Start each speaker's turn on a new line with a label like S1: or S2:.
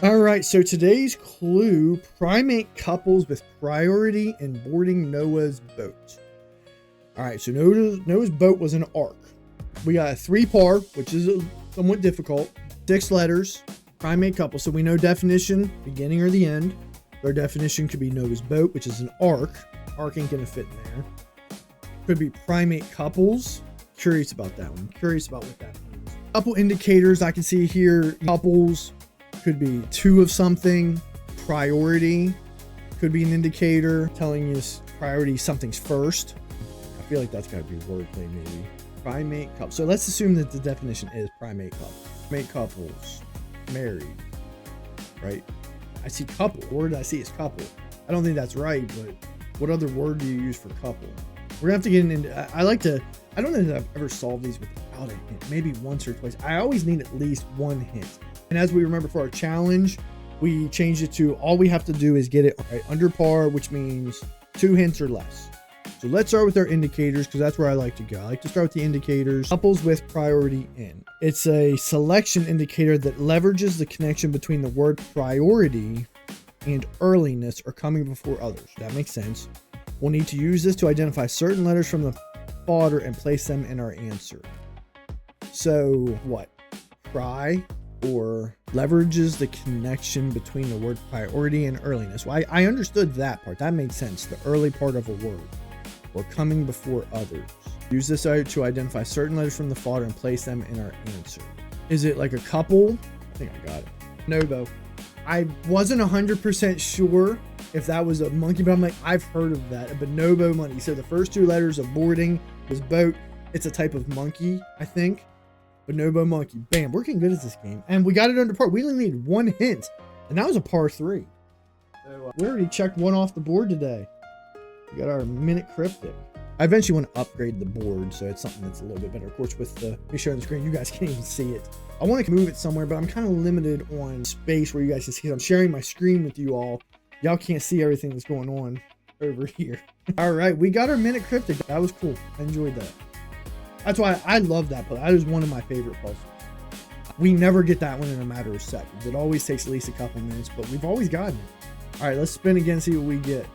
S1: All right, so today's clue, primate couples with priority in boarding Noah's boat. All right, so Noah's boat was an ark. We got a 3-par, which is somewhat difficult, 6 letters, primate couple. So we know definition, beginning or the end. Our definition could be Noah's boat, which is an ark. Ark ain't gonna fit in there. Could be primate couples. Curious about that one. Curious about what that means. Couple indicators I can see here. Couples could be 2 of something. Priority could be an indicator telling you priority something's first. I feel like that's gotta be wordplay maybe. Primate couple. So let's assume that the definition is primate couple. Primate couples, married, right? I see couple. The word I see is couple. I don't think that's right, but what other word do you use for couple? We're gonna have to get into. I don't know that I've ever solved these without a hint. Maybe once or twice. I always need at least one hint. And as we remember for our challenge, we changed it to all we have to do is get it right under par, which means 2 hints or less. So let's start with our indicators because that's where I like to go. I like to start with the indicators. Couples with priority in. It's a selection indicator that leverages the connection between the word priority and earliness or coming before others. That makes sense. We'll need to use this to identify certain letters from the fodder and place them in our answer. So what? Pri or leverages the connection between the word priority and earliness. Well, I understood that part. That made sense. The early part of a word. Or coming before others. Use this to identify certain letters from the fodder and place them in our answer. Is it like a couple? I think I got it. Nobo. I wasn't 100% sure if that was a monkey, but I'm like, I've heard of that. A bonobo monkey. So the first 2 letters of boarding was boat. It's a type of monkey, I think. Bonobo monkey. Bam. We're getting good at this game. And we got it under par. We only need 1 hint. And that was a par 3. So we already checked 1 off the board today. We got our minute cryptic. I eventually want to upgrade the board so it's something that's a little bit better. Of course, with me sharing the screen, you guys can't even see it. I want to move it somewhere, but I'm kind of limited on space where you guys can see it. I'm sharing my screen with you all. Y'all can't see everything that's going on over here. All right, we got our minute cryptic. That was cool. I enjoyed that. That's why I love that puzzle. That is one of my favorite puzzles. We never get that one in a matter of seconds. It always takes at least a couple minutes, but we've always gotten it. All right, let's spin again, see what we get.